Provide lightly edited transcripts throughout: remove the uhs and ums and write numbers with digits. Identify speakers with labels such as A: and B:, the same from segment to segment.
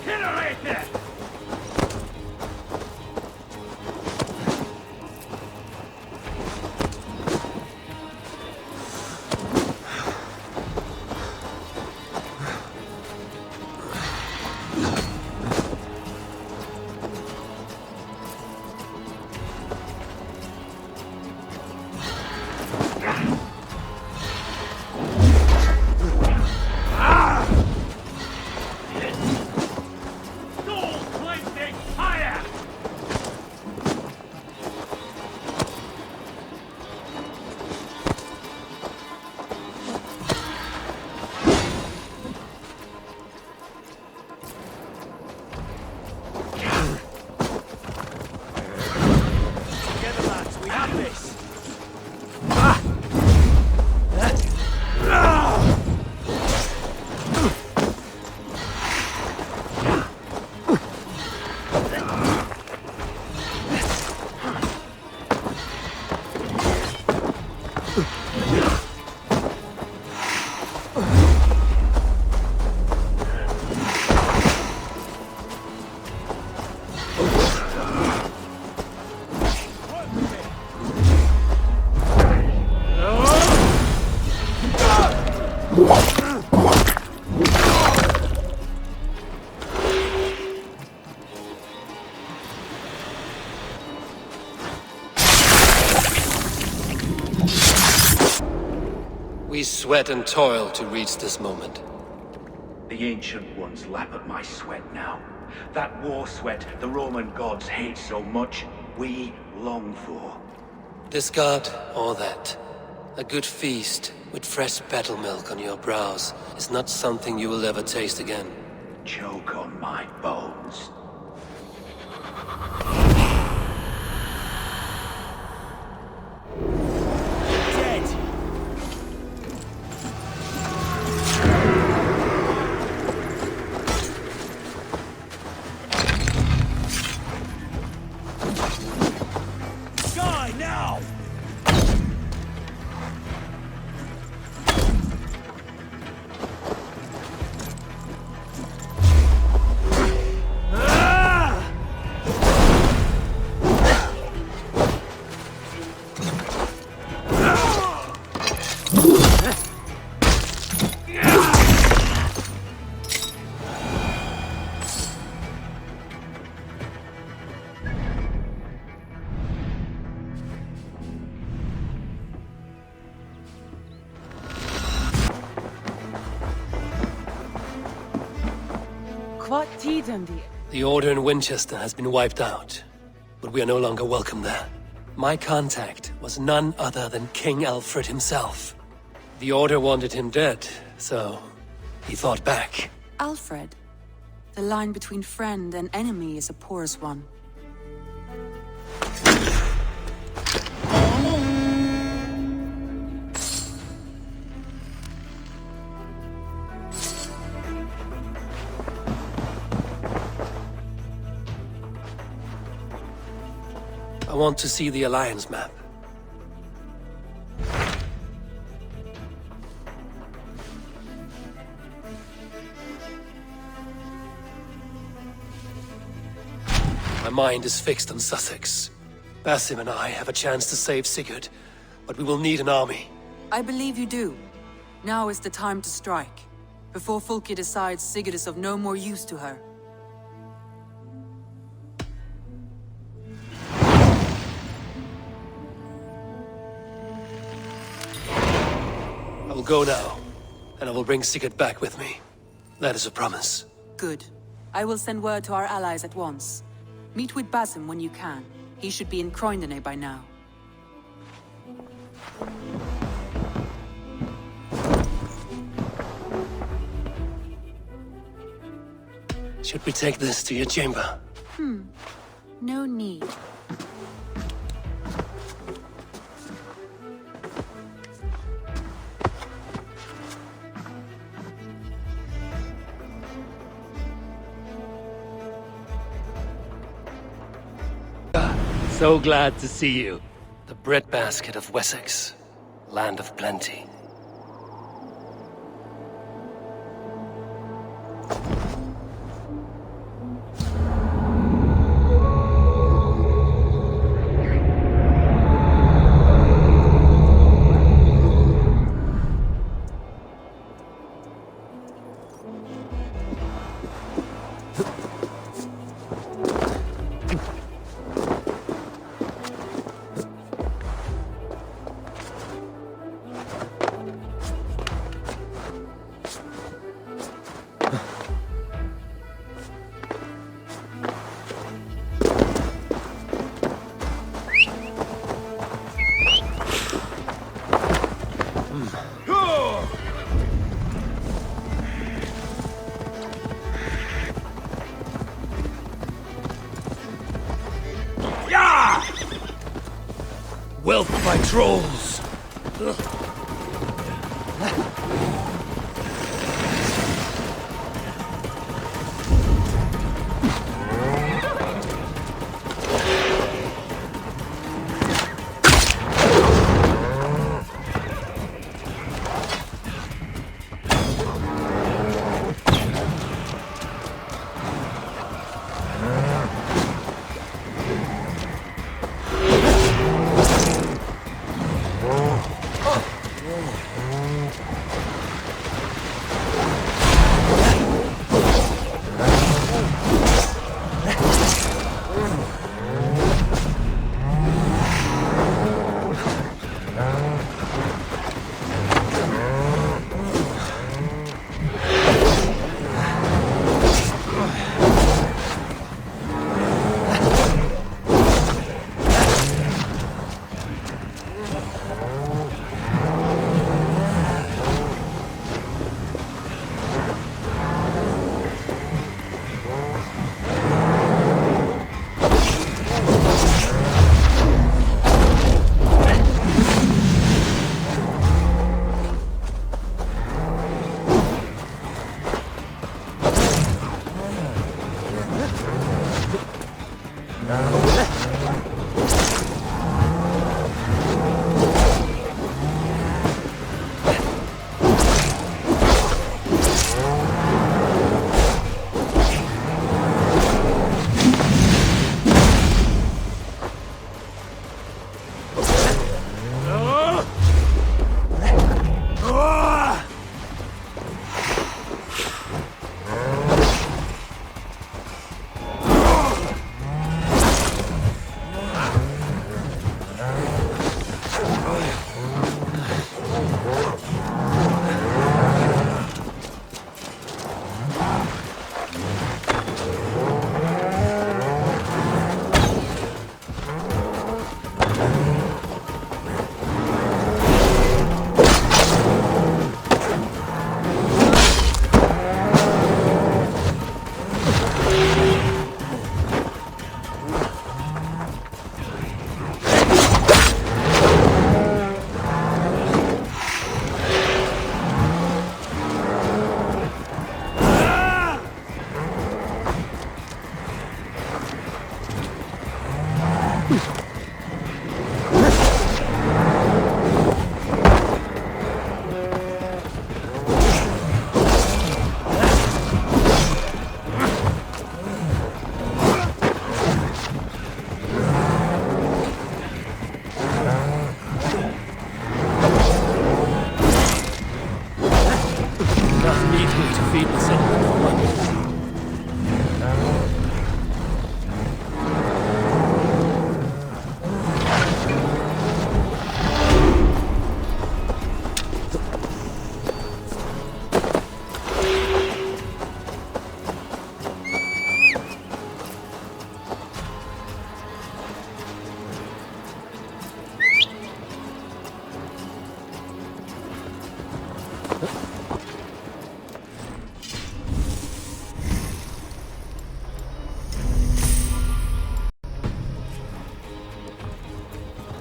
A: Incinerate!
B: We sweat and toil to reach this moment.
A: The Ancient Ones lap at my sweat now. That war sweat the Roman gods hate so much, we long for.
B: This god, or that. A good feast, with fresh battle milk on your brows, is not something you will ever taste again.
A: Choke on my bones.
B: The Order in Winchester has been wiped out, but we are no longer welcome there. My contact was none other than King Alfred himself. The Order wanted him dead, so he fought back.
C: Alfred? The line between friend and enemy is a porous one.
B: I want to see the Alliance map. My mind is fixed on Sussex. Basim and I have a chance to save Sigurd, but we will need an army.
C: I believe you do. Now is the time to strike, before Fulke decides Sigurd is of no more use to her.
B: I will go now, and I will bring Sigurd back with me. That is a promise.
C: Good. I will send word to our allies at once. Meet with Basim when you can. He should be in Croydon by now.
B: Should we take this to your chamber?
C: No need.
B: So glad to see you. The breadbasket of Wessex, land of plenty. Wealth by trolls!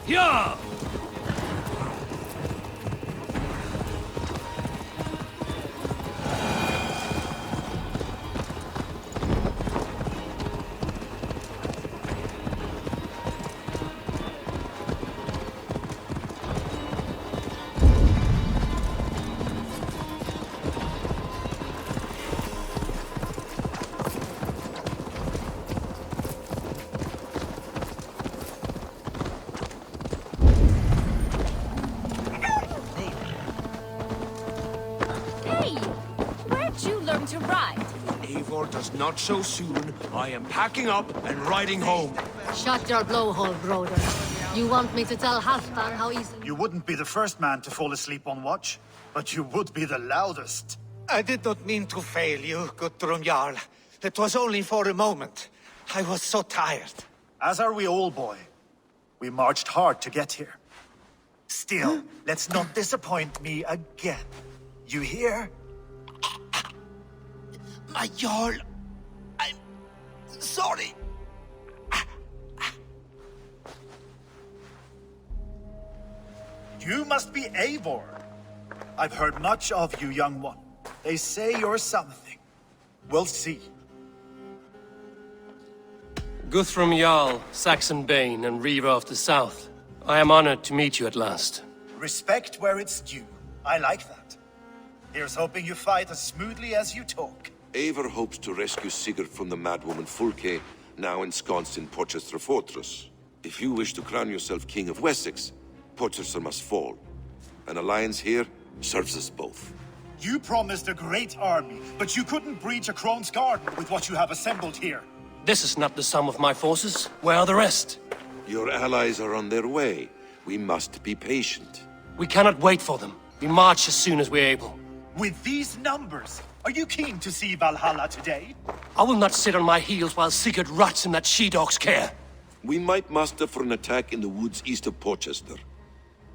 D: Yeah!
E: To ride.
D: Eivor does not so soon. I am packing up and riding home.
E: Shut your blowhole, brother. You want me to tell Halfdan how easily...
F: You wouldn't be the first man to fall asleep on watch, but you would be the loudest.
G: I did not mean to fail you, Guthrum Jarl. It was only for a moment. I was so tired.
F: As are we all, boy. We marched hard to get here. Still, let's not disappoint me again. You hear?
G: My Jarl, I'm sorry.
F: You must be Eivor. I've heard much of you, young one. They say you're something. We'll see.
B: Guthrum Jarl, Saxon Bane, and Reaver of the South. I am honored to meet you at last.
F: Respect where it's due. I like that. Here's hoping you fight as smoothly as you talk.
H: Eivor hopes to rescue Sigurd from the madwoman Fulke, now ensconced in Porchester Fortress. If you wish to crown yourself King of Wessex, Porchester must fall. An alliance here serves us both.
F: You promised a great army, but you couldn't breach a Crone's Garden with what you have assembled here.
B: This is not the sum of my forces. Where are the rest?
H: Your allies are on their way. We must be patient.
B: We cannot wait for them. We march as soon as we're able.
F: With these numbers, are you keen to see Valhalla today?
B: I will not sit on my heels while Sigurd rots in that she-dog's care.
H: We might muster for an attack in the woods east of Porchester.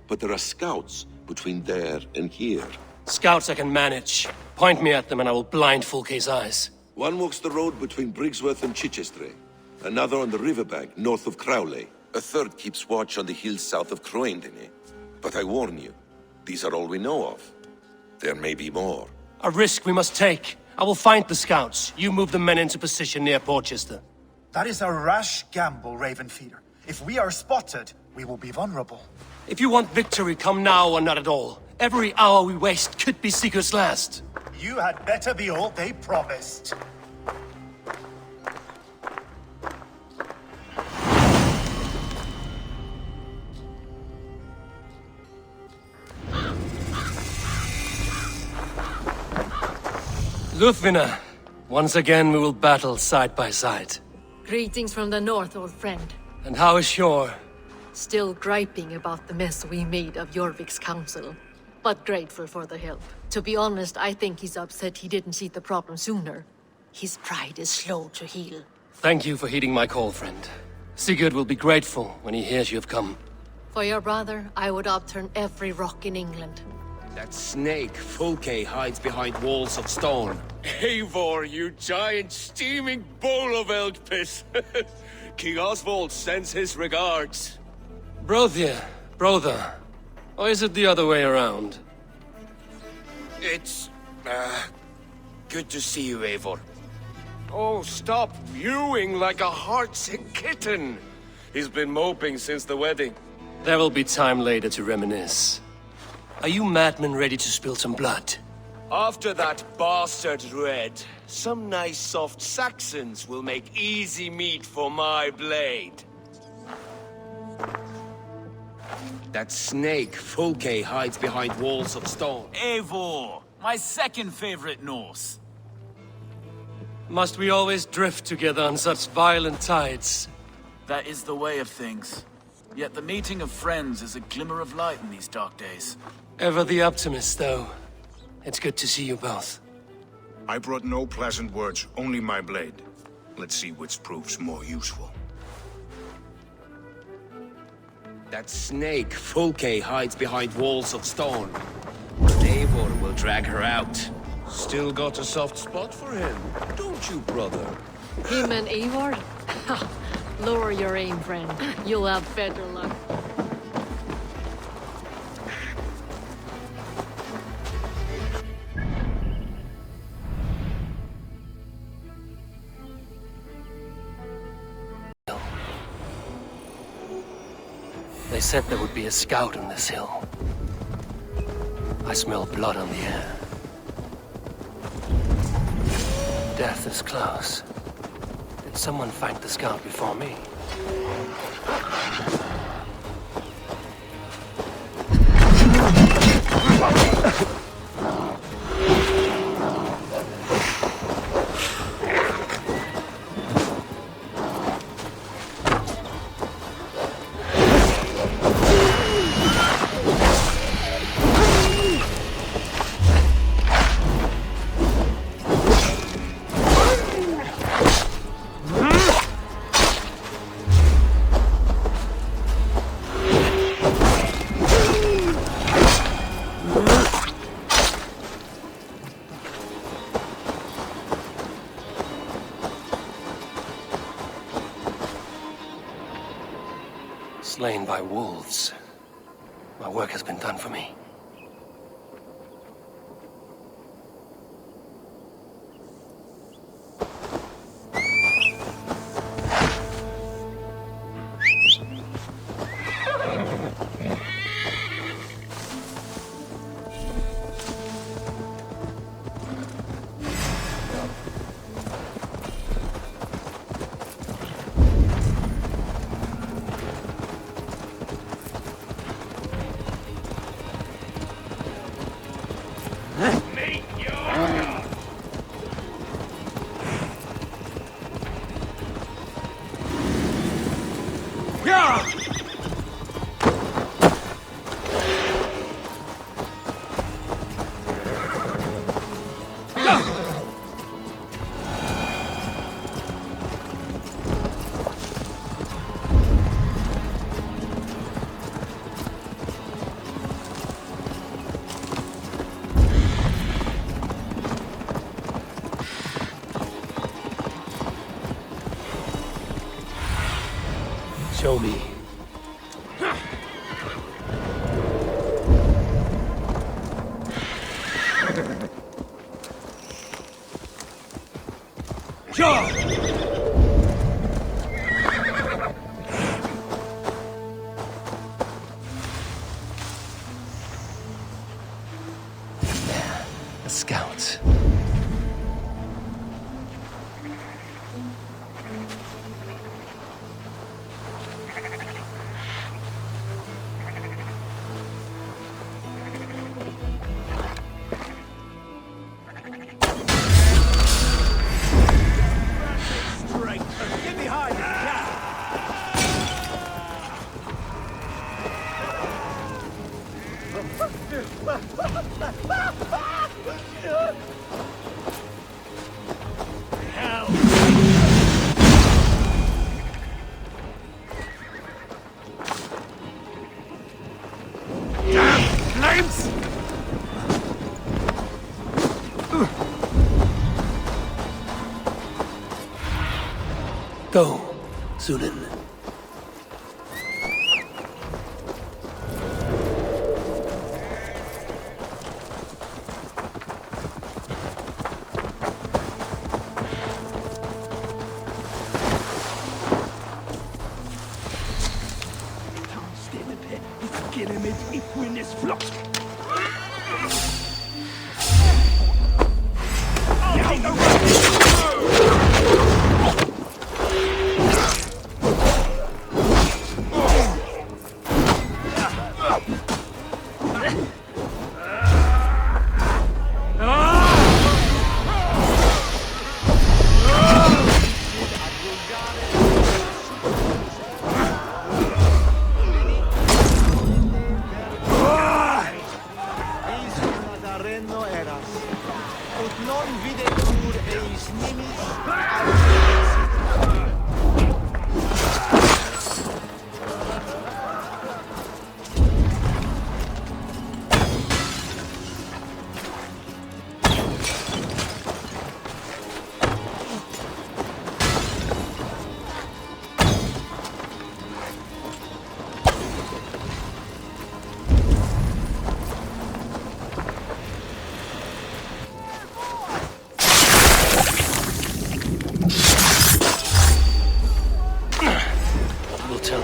H: But there are scouts between there and here.
B: Scouts I can manage. Point me at them and I will blind Fulke's eyes.
H: One walks the road between Briggsworth and Chichester. Another on the riverbank north of Crowley. A third keeps watch on the hills south of Croendene. But I warn you, these are all we know of. There may be more.
B: A risk we must take. I will find the scouts. You move the men into position near Porchester.
F: That is a rash gamble, Ravenfeeder. If we are spotted, we will be vulnerable.
B: If you want victory, come now or not at all. Every hour we waste could be Sigurd's last.
F: You had better be all they promised.
B: Lufvina, once again we will battle side by side.
E: Greetings from the north, old friend.
B: And how is Shore?
E: Still griping about the mess we made of Jorvik's council, but grateful for the help. To be honest, I think he's upset he didn't see the problem sooner. His pride is slow to heal.
B: Thank you for heeding my call, friend. Sigurd will be grateful when he hears you have come.
E: For your brother, I would upturn every rock in England.
D: That snake, Fulke, hides behind walls of stone. Eivor, you giant steaming bowl of elk piss. King Oswald sends his regards.
B: Brother. Or is it the other way around?
D: It's, good to see you, Eivor. Oh, stop mewing like a heartsick kitten. He's been moping since the wedding.
B: There will be time later to reminisce. Are you madmen ready to spill some blood?
D: After that bastard Red, some nice soft Saxons will make easy meat for my blade. That snake, Fulke, hides behind walls of stone.
I: Eivor, my second favorite Norse.
B: Must we always drift together on such violent tides?
I: That is the way of things. Yet the meeting of friends is a glimmer of light in these dark days.
B: Ever the optimist, though. It's good to see you both.
J: I brought no pleasant words, only my blade. Let's see which proves more useful.
D: That snake, Fulke, hides behind walls of stone. Eivor will drag her out. Still got a soft spot for him, don't you, brother?
E: Him and Eivor? Lower your aim, friend. You'll have better luck.
B: They said there would be a scout on this hill. I smell blood on the air. Death is close. Did someone find the scout before me? Slain by wolves. My work has been done for me. Show me. A scout. Go, Zulin.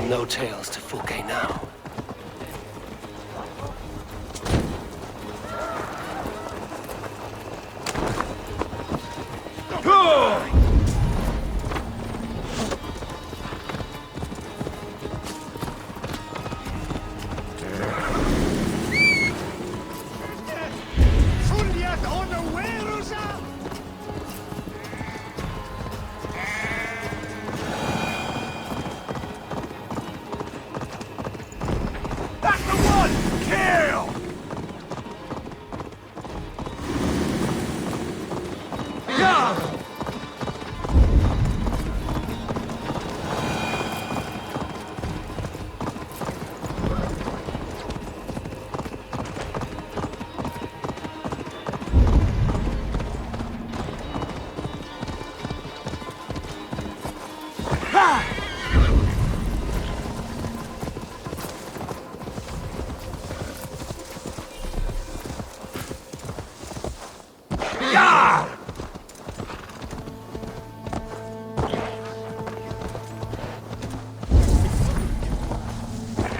B: No tales to Fulke now.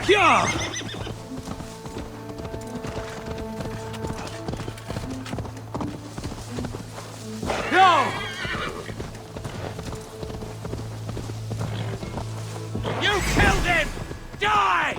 D: You killed him! Die!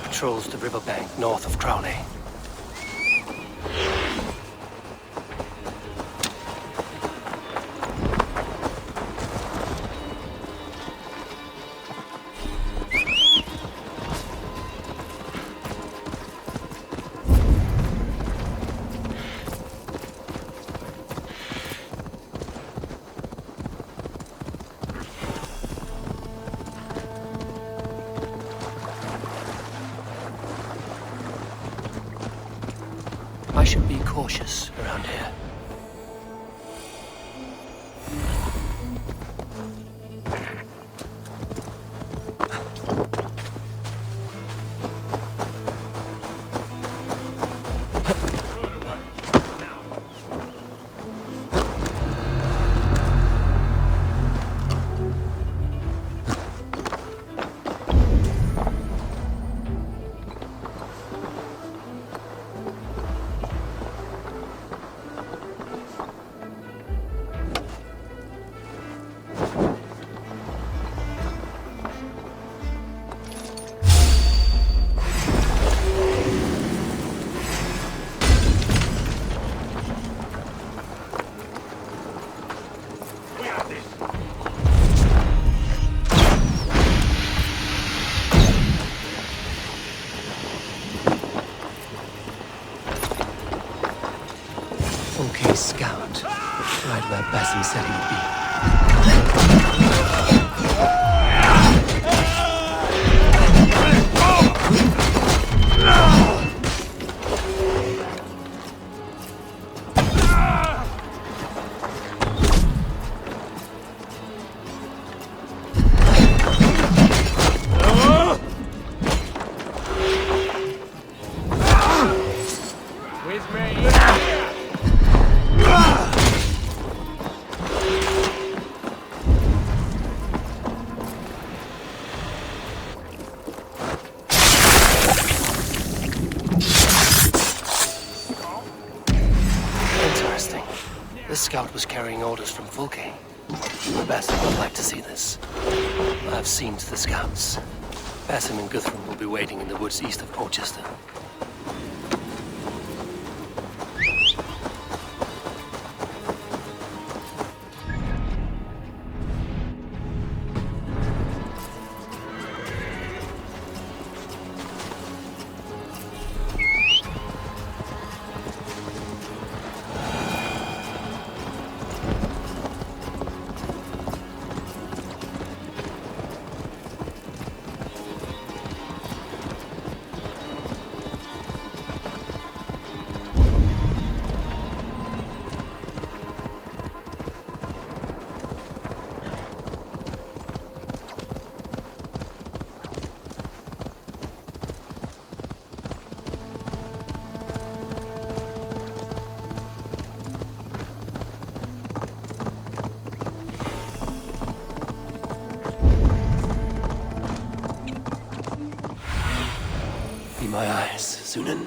B: Patrols the riverbank north of Crowley. I should be cautious around here. Okay, scout. Right where Basim said he would be. This scout was carrying orders from Fulke. Basim would like to see this. I've seen to the scouts. Basim and Guthrum will be waiting in the woods east of Porchester. my eyes, Sunan.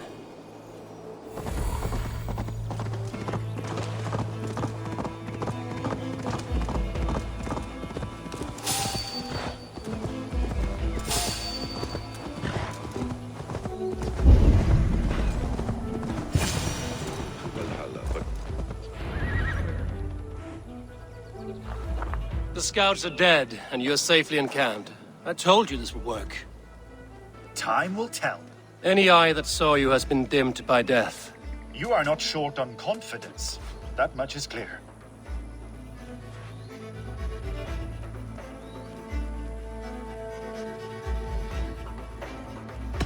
H: Valhalla, but
B: The scouts are dead, and you're safely encamped. I told you this would work.
F: Time will tell.
B: Any eye that saw you has been dimmed by death.
F: You are not short on confidence. That much is clear.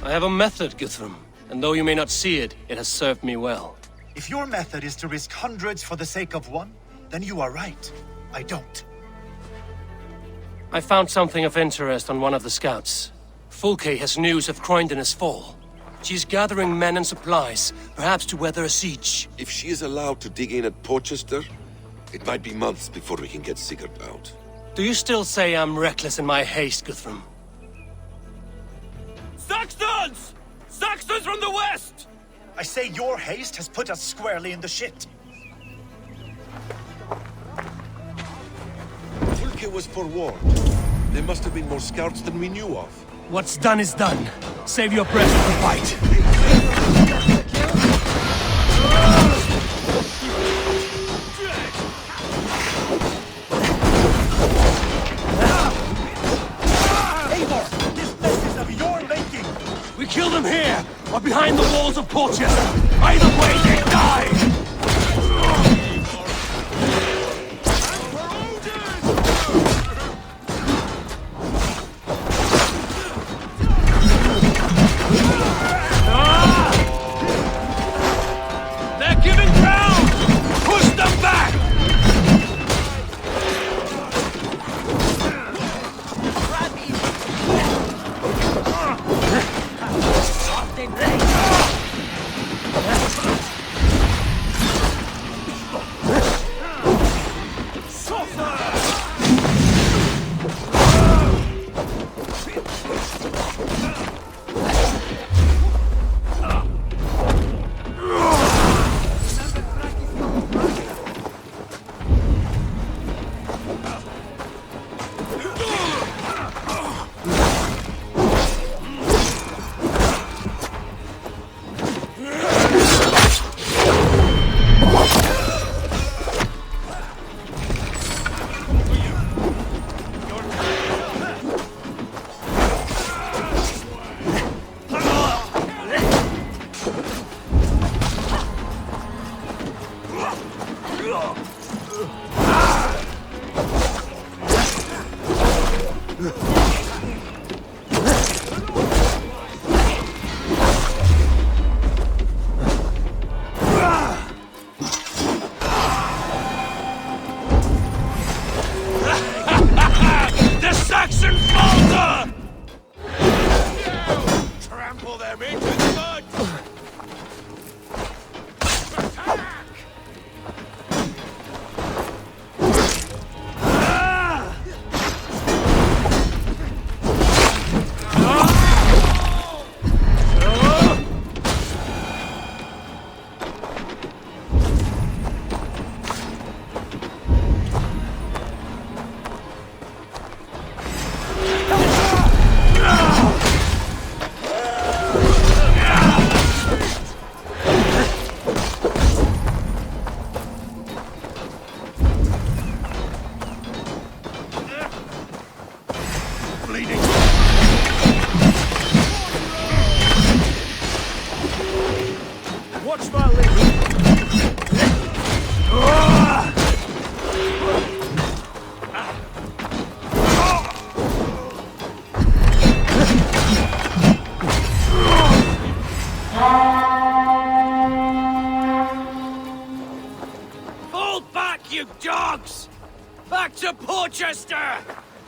B: I have a method, Guthrum, and though you may not see it, it has served me well.
F: If your method is to risk hundreds for the sake of one, then you are right. I don't.
B: I found something of interest on one of the scouts. Fulke has news of Croydon's fall. She's gathering men and supplies, perhaps to weather a siege.
H: if she is allowed to dig in at Porchester, it might be months before we can get Sigurd out.
B: Do you still say I'm reckless in my haste, Guthrum?
D: Saxons! Saxons from the west!
F: I say your haste has put us squarely in the shit.
H: Fulke was forewarned. There must have been more scouts than we knew of.
B: What's done is done. Save your breath for the fight.
F: Eivor, this mess is of your making!
B: We kill them here, or behind the walls of Portchester. Either way, they die! They're giving ground! Push them back! The Saxon falter!
D: Trample them into the mud!
B: Watch my lead!
D: Fall back, you dogs! Back to Porchester!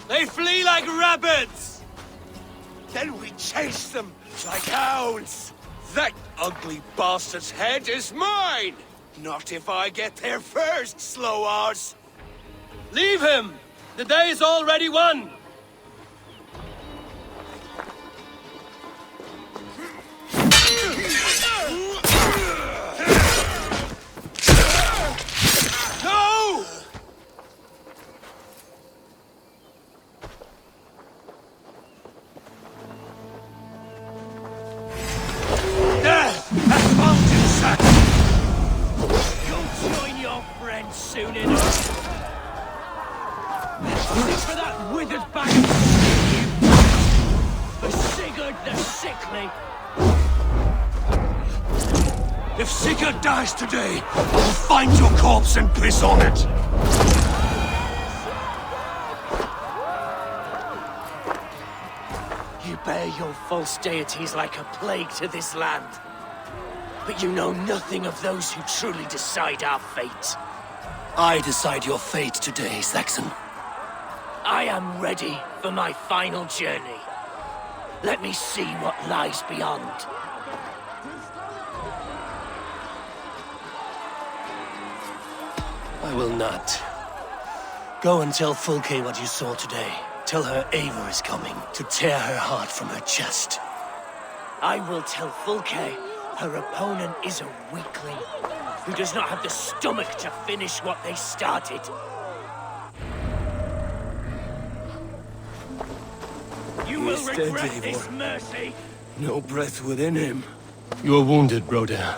B: They flee like rabbits!
D: Then we chase them like hounds! That ugly bastard's head is mine! Not if I get there first, slow-arse!
B: Leave him! The day is already won! hurt the sickly!
D: If Sigurd dies today, we'll find your corpse and piss on it!
B: You bear your false deities like a plague to this land. But you know nothing of those who truly decide our fate. I decide your fate today, Saxon. I am ready for my final journey. Let me see what lies beyond. I will not. Go and tell Fulke what you saw today. Tell her Eivor is coming to tear her heart from her chest. I will tell Fulke her opponent is a weakling who does not have the stomach to finish what they started. You will regret this mercy!
D: No breath within him.
B: You are wounded, Broder.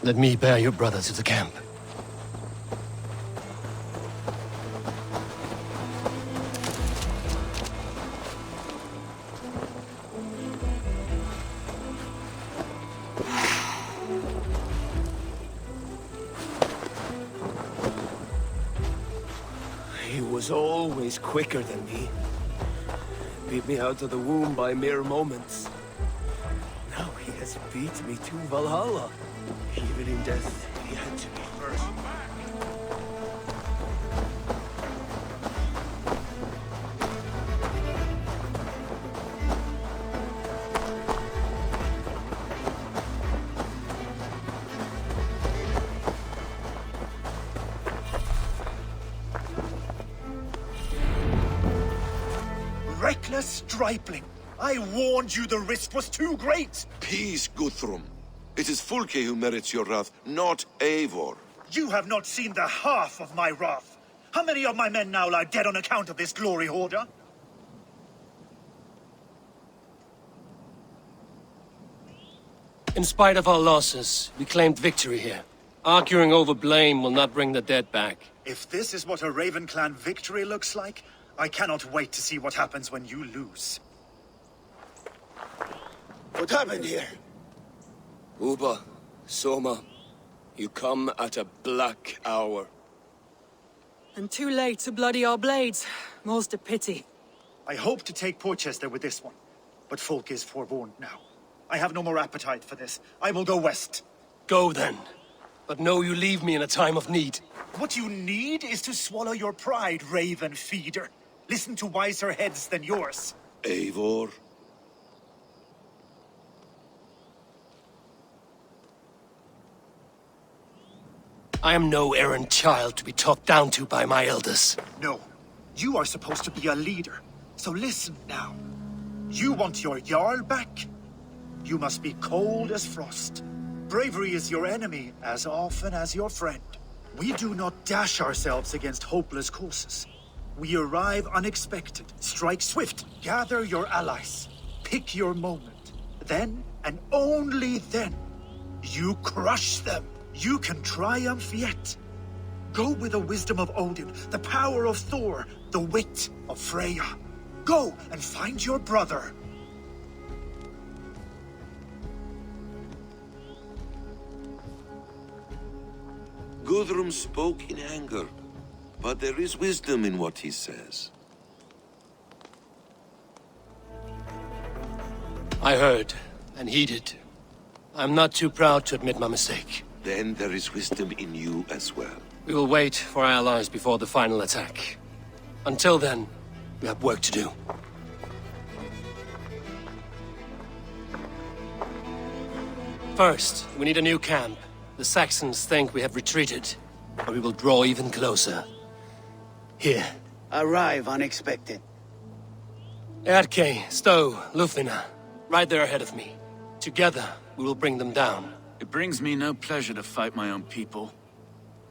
B: Let me bear your brother to the camp.
D: He was always quicker than me. Beat me out of the womb by mere moments. Now he has beat me to Valhalla. Even in death, he had to be first.
F: Reckless stripling! I warned you the risk was too great!
H: Peace, Guthrum. It is Fulke who merits your wrath, not Eivor.
F: You have not seen the half of my wrath. How many of my men now lie dead on account of this glory hoarder?
B: In spite of our losses, we claimed victory here. Arguing over blame will not bring the dead back.
F: If this is what a Raven Clan victory looks like, I cannot wait to see what happens when you lose.
D: What happened here? Uba, Soma, you come at a black hour.
C: And too late to bloody our blades. Most a pity.
F: I hope to take Porchester with this one, but Folk is forewarned now. I have no more appetite for this. I will go west.
B: Go then. But know you leave me in a time of need.
F: What you need is to swallow your pride, Raven Feeder. Listen to wiser heads than yours.
H: Eivor?
B: I am no errant child to be talked down to by my elders.
F: No. You are supposed to be a leader. So listen now. You want your Jarl back? You must be cold as frost. Bravery is your enemy as often as your friend. We do not dash ourselves against hopeless causes. We arrive unexpected, strike swift, gather your allies, pick your moment. Then, and only then, you crush them. You can triumph yet. Go with the wisdom of Odin, the power of Thor, the wit of Freya. Go and find your brother.
H: Guthrum spoke in anger, but there is wisdom in what he says.
B: I heard, and heeded. I'm not too proud to admit my mistake.
H: Then there is wisdom in you as well.
B: We will wait for our allies before the final attack. Until then, we have work to do. First, we need a new camp. The Saxons think we have retreated, but we will draw even closer. Here.
K: Arrive unexpected.
B: Erke, Stowe, Lufina, right there ahead of me. Together, we will bring them down.
I: It brings me no pleasure to fight my own people.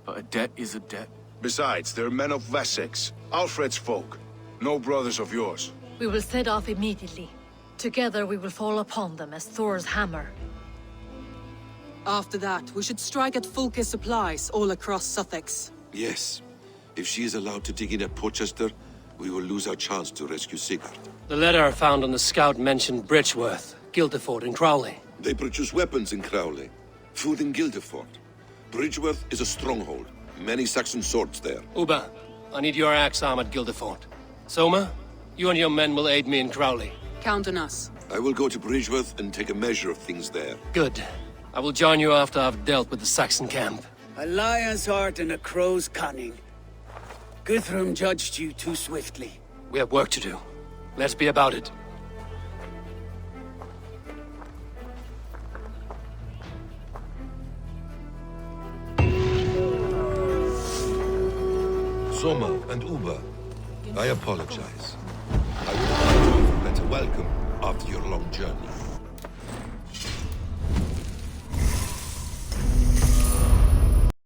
I: But a debt is a debt.
J: Besides, they're men of Wessex, Alfred's folk. No brothers of yours.
E: We will set off immediately. Together we will fall upon them as Thor's hammer.
C: After that, we should strike at Fulke's supplies all across Sussex.
H: Yes. If she is allowed to dig in at Porchester, we will lose our chance to rescue Sigurd.
B: The letter found on the scout mentioned Bridgeworth, Guildeford, and Crowley.
H: They produce weapons in Crowley, food in Guildeford. Bridgeworth is a stronghold. Many Saxon swords there.
B: Uba, I need your axe arm at Guildeford. Soma, you and your men will aid me in Crowley.
C: Count on us.
H: I will go to Bridgeworth and take a measure of things there.
B: Good. I will join you after I've dealt with the Saxon camp.
K: A lion's heart and a crow's cunning. Guthrum judged you too swiftly.
B: We have work to do. Let's be about it.
H: Soma and Uba, I apologize. I would have liked to have a better welcome after your long journey.